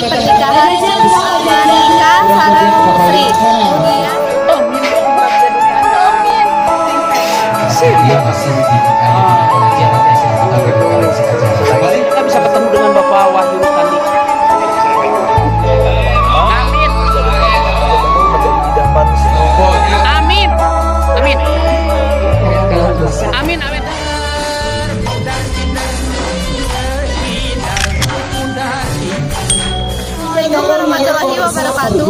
pernikahan Marika sareng Sri. Kita bisa ketemu dengan Bapak Wahyu Rustandi. Amin. Amin. Amin. Amin. Amin. Assalamualaikum warahmatullahi wabarakatuh.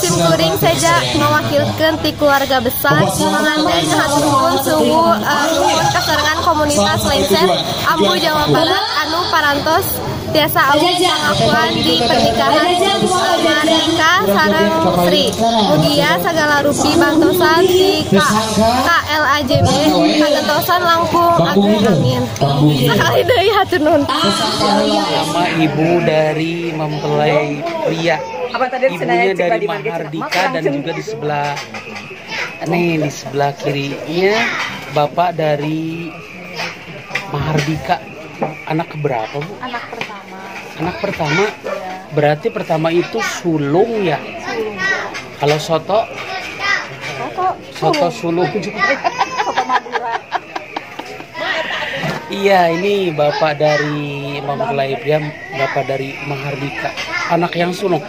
Sim kuring saja mewakilkan ti keluarga besar pengantin haturkeun suhu nuhun kasarengan komunitas Lengser Ambu Jawa Barat anu parantos tiasa alus pengakuan di pernikahan Marika sareng Sri. Mugia sagala rupi bantosan di KLAJB kagentosan langkung agung amin. Sakali deui hatur nuhun. Nama ibu dari mempelai pria. Ibunya dari Mahardika dan juga di sebelah di sebelah kirinya bapak dari Mahardika. Anak keberapa, Bu? Anak pertama. Anak pertama. Ya. Berarti pertama itu sulung ya? Sulung. Kalau soto? Soto sulung juga. Soto Madura. Iya, ini bapak dari mempelai pria, bapak dari Mahardika. Anak yang sulung.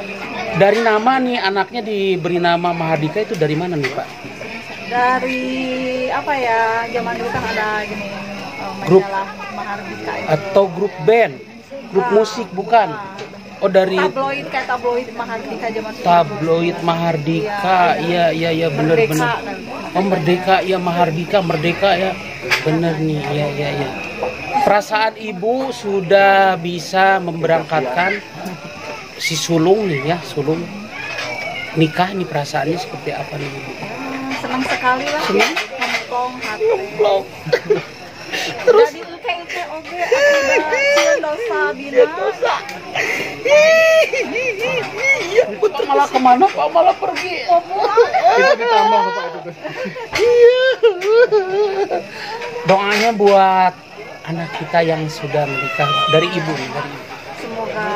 Dari nama nih anaknya diberi nama Mahardika itu dari mana nih, Pak? Dari apa ya? Zaman dulu kan ada gini Grup Mahardika itu. Atau grup band, grup musik bukan? Oh dari tabloid kayak tabloid Mahardika zaman dulu. Tabloid Mahardika, iya bener. Oh Merdeka, ya Mahardika Merdeka ya, bener nih, ya. Perasaan ibu sudah bisa memberangkatkan si sulung nih ya, sulung nikah nih, perasaannya seperti apa nih ibu? Senang sekali lah. Senang? Ngomong hati. Terus jadi uke oke akibat dosa bina. Pak malah kemana? Pak malah pergi. Kita ditambah Bapak itu. Doanya buat anak kita yang sudah menikah dari ibu nih, dari ibu. Semoga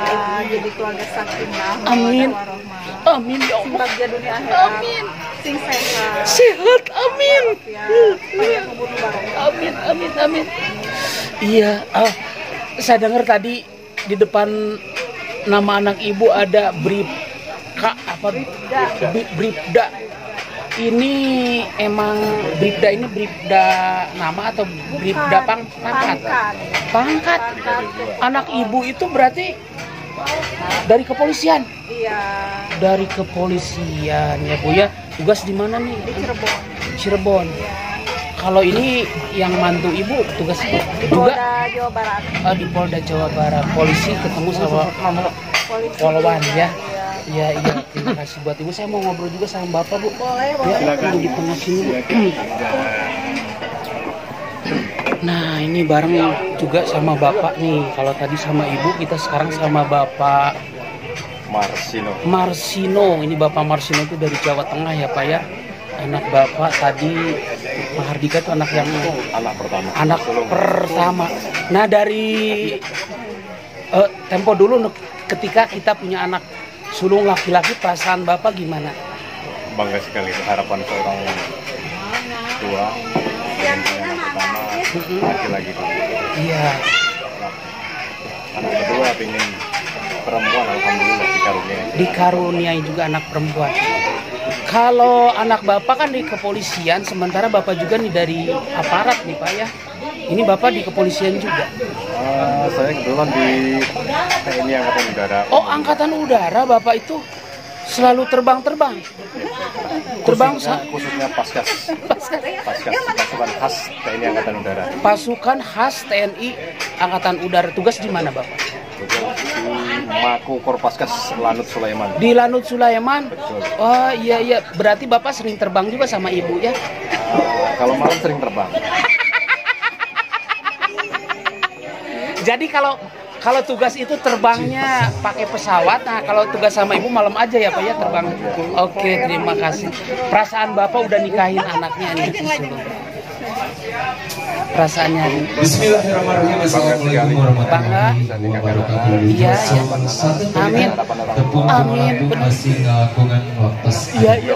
jadi keluarga sakinah. Amin. Warahmah. Amin ya Allah. Bahagia dunia akhirat. Amin. Sing sehat. Sehat, amin. Banyak umur barokah. Amin. Iya, saya dengar tadi di depan nama anak ibu ada Bribka apa? Bribda. Ini emang Bribda ini Bribda nama atau Bribda pangkat? Pangkat. Anak ibu itu berarti dari kepolisian. Iya. Dari kepolisian ya Bu ya. Tugas di mana nih? Di Cirebon. Cirebon. Iya. Kalau ini yang mantu ibu tugas Di juga Polda Jawa Barat. di Polda Jawa Barat. Polisi ketemu sama Polwan ya. Iya. Terima kasih buat ibu. Saya mau ngobrol juga sama bapak Bu. Boleh. Ya, di tengah sini Bu. Nah ini bareng juga sama bapak nih. Kalau tadi sama ibu, kita sekarang sama bapak Marsino. Ini bapak Marsino itu dari Jawa Tengah ya Pak ya. Anak bapak tadi Mahardika itu anak yang anak pertama. Nah dari tempo dulu ketika kita punya anak sulung laki-laki, perasaan bapak gimana? Bangga sekali, harapan seorang tua yang pertama laki-laki. Iya. Anak kedua ingin perempuan, alhamdulillah dikaruniai juga anak perempuan. Kalau anak bapak kan di kepolisian, sementara bapak juga nih dari aparat nih Pak ya. Ini bapak di kepolisian juga. Saya kebetulan di TNI Angkatan Udara. Oh Angkatan Udara, bapak itu selalu terbang. Khususnya Paskas pasukan khas TNI Angkatan Udara. Pasukan khas TNI Angkatan Udara. Tugas di mana bapak? Di Mako Korpaskas Lanut Sulaiman. Di Lanut Sulaiman. Betul. Oh iya. Berarti bapak sering terbang juga sama ibu ya? Kalau malam sering terbang. Jadi kalau tugas itu terbangnya pakai pesawat, nah kalau tugas sama ibu malam aja ya Pak ya terbang. Oke, terima kasih. Perasaan bapak udah nikahin anaknya nih. perasaannya hari ini? Bismillahirrahmanirrahim. Assalamualaikum warahmatullahi wabarakatuh. Iya, iya. Amin. Amin. Masih ngagungan waktu. Iya, iya.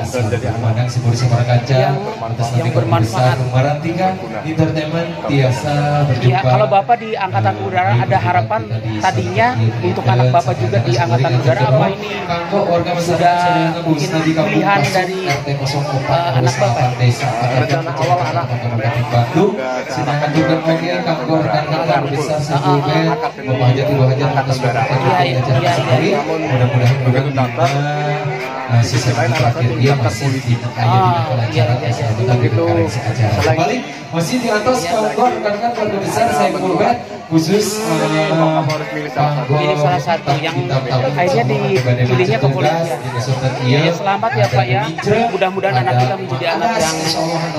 Memandang si Polisi Marakaca yang bermanfaat. Merantikan entertainment tiasa berjumpa. Iya, kalau Bapak di Angkatan Udara ada harapan tadinya untuk anak Bapak juga di Angkatan Udara, apa ini sudah mungkin pilihan dari anak Bapak? Rencana awal anak Bandung, silakan juga oke kantor rekan-rekan besar sebelumnya menghajat dua hajat atas mudah-mudahan juga sisa terakhir dia masih di acara begitu kembali masih di atas kantor rekan-rekan keluarga besar saya Pulbet khusus ini salah satu yang akhirnya dipilihnya kepolisian. Ya, selamat ya Pak ya. Mudah-mudahan anak kita menjadi anak yang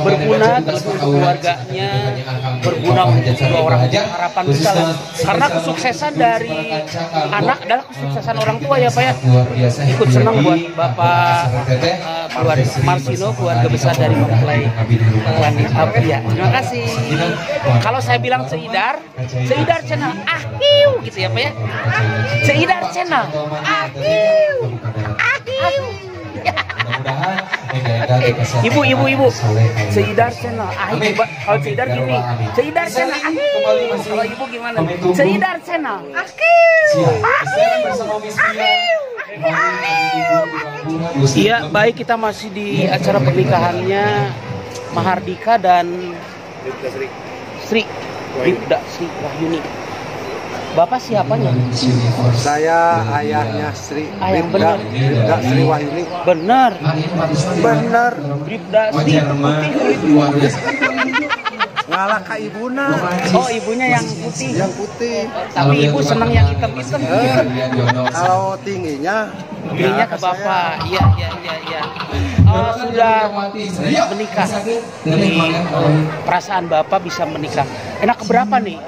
berguna untuk keluarganya, berguna untuk kedua orang tua. Harapan kita karena kesuksesan dari anak adalah kesuksesan orang tua ya Pak ya. Ikut senang buat Bapak keluarga Marsino, keluarga besar dari mempelai wanita pria. Terima kasih. Kalau saya bilang Seidar channel ahiu gitu ya Pak ya. Seidar channel ahiu. Ibu Seidar channel ahiu. Kalau Seidar gini, Seidar channel ahiu. Kalau ibu gimana? Seidar channel ahiu. Iya, baik, kita masih di acara pernikahannya Mahardika dan Sri Bribda Sri Wahyuni. Bapak siapanya? Saya ayahnya Sri Bribda Sri Wahyuni. Benar. Bribda Sri putih. Ngalah ka ibuna. Oh, ibunya yang putih. Yang putih. Tapi ibu senang yang hitam-hitam. Kalau tingginya ke Bapak. Iya. Sudah menikah. Perasaan Bapak bisa menikah. Enak keberapa nih?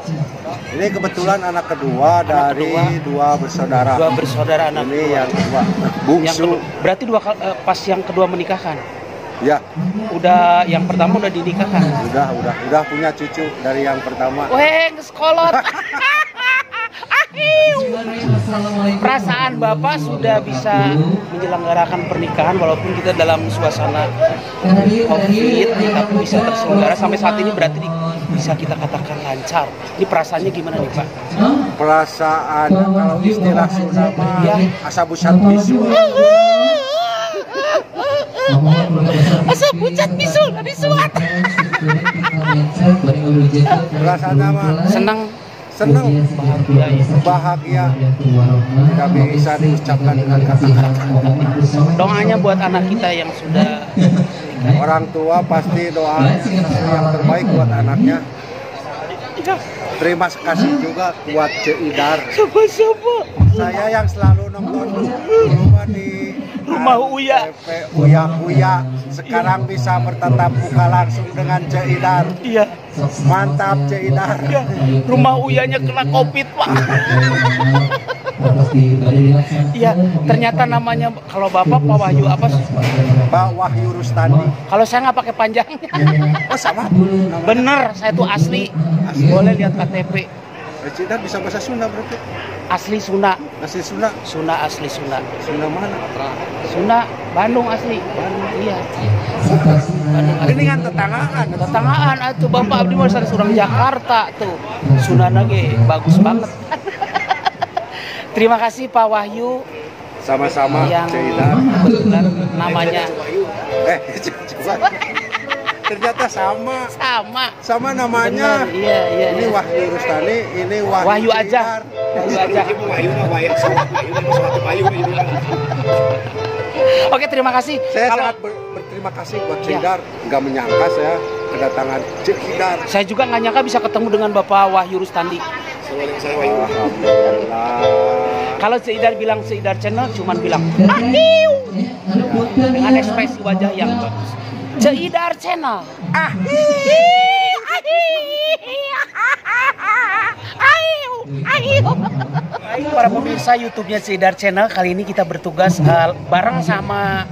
ini kebetulan anak kedua dari dua bersaudara. Dua bersaudara anak. Ini yang kedua. Bungsu. Berarti pas yang kedua menikahkan? Ya. Udah yang pertama udah dinikahkan? Udah punya cucu dari yang pertama. Weh, ngeskolot. Perasaan Bapak sudah bisa menyelenggarakan pernikahan walaupun kita dalam suasana COVID, tapi bisa terselenggara sampai saat ini berarti bisa kita katakan lancar. Ini perasaannya gimana nih Pak? Perasaan kalau istilah Sunda ya asa bucat bisul. Asa bucat bisul disuat. Perasaan apa? Senang, bahagia, tidak bisa diucapkan dengan kata-kata. Doanya buat anak kita yang sudah orang tua pasti doa yang terbaik buat anaknya. Terima kasih juga buat Ceidar. Saya yang selalu nonton rumah di Rumah Uya. Uya sekarang bisa bertatap muka langsung dengan Ceidar. Iya. Mantap Ceidar. Ya, rumah Uyanya kena COVID Pak. Iya, ternyata namanya kalau Bapak Pak Wahyu apa? Pak Wahyu Rustandi. Kalau saya nggak pakai panjangnya. Oh sama? Bener, saya tuh asli. Boleh lihat KTP. Ceidar bisa bahasa Sunda berarti? Asli Sunda. Asli Sunda? Sunda asli Sunda. Sunda mana? Sunda, Bandung asli. Bandung, iya. Ini kan tetanggaan. Tetanggaan tuh Bapak Abdi mau orang Jakarta tuh. Sunda nage bagus banget. Terima kasih Pak Wahyu. Sama-sama yang Ceidar. Kebetulan namanya. Coba. Ternyata sama namanya. Bener, iya. Ini Wahyu Rustani, ini Wahyu aja. Oke, terima kasih. Saya sangat berterima kasih buat Ceidar. Nggak menyangka saya kedatangan Ceidar. Saya juga nggak nyangka bisa ketemu dengan Bapak Wahyu Rustandi. Alhamdulillah. Kalau Ceidar bilang Ceidar channel, cuman bilang ahiu dengan ekspresi wajah yang bagus. Ceidar channel. Baik para pemirsa YouTube-nya Ceidar channel, kali ini kita bertugas bareng sama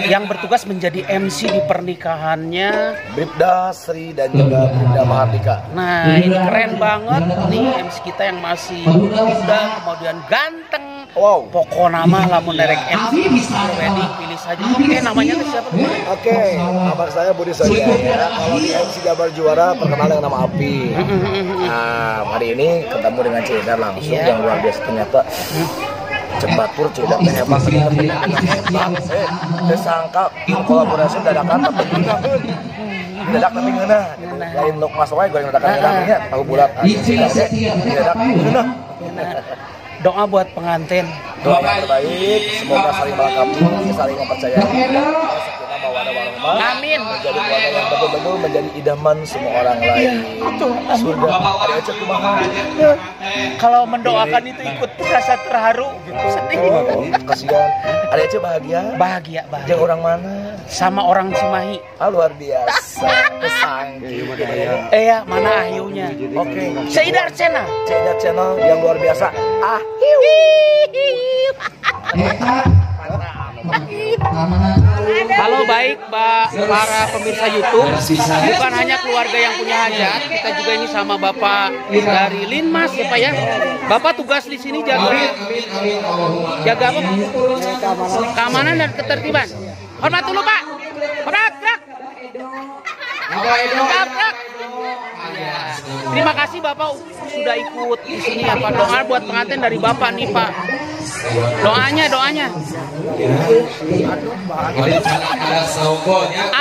yang bertugas menjadi MC di pernikahannya Bribda Sri dan juga Bribda Mahardika. Nah, ini keren banget nih MC kita yang masih muda, kemudian ganteng. Wow. Pokok nama lamun derek MC wedding pilih saja. Oke, namanya siapa? Oke, nama saya Budi Surya ya. Kalau di MC Jabar Juara terkenal dengan nama Api. Nah, hari ini ketemu dengan Cedar langsung yang luar biasa ternyata. Cepat pur Cedar hebat disangka kolaborasi dadakan tapi dadak tapi ngeunah. Lain lok mas wae goreng dadakan ngeunah tahu bulat. Dadak ngeunah. Doa buat pengantin. Doa yang terbaik, semoga saling melengkapi, saling mempercayai. Amin. Menjadi keluarga yang betul-betul menjadi idaman semua orang lain. Sudah ada aja kumaha. Kalau mendoakan itu ikut rasa terharu, gitu. Sedih. Kasihan. Ada aja bahagia. Bahagia. Jangan orang mana? Sama orang Cimahi. Luar biasa. Pesanggi. Ya, mana ahyunya? Oke. Cedar Channel. Cedar Channel yang luar biasa. Halo baik para pemirsa YouTube. Bukan hanya keluarga yang punya hajat, kita juga ini sama Bapak dari Linmas ya Pak ya. Bapak tugas di sini jaga apa? Keamanan dan ketertiban. Hormat dulu Pak. Hormat. Terima kasih Bapak sudah ikut di sini ya Pak. Doa buat pengantin dari Bapak nih Pak. Doanya.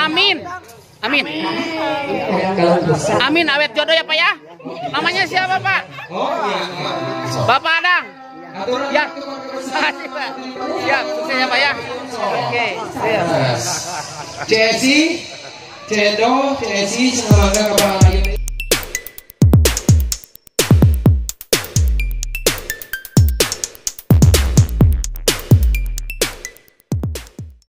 Amin. Amin awet jodoh ya Pak ya. Namanya siapa Pak? Bapak Adang. Ya. Makasih Pak. Siap, sukses ya Pak ya. Oke, siap. Ceci, Cedo, Ceci, semoga kebahagiaan.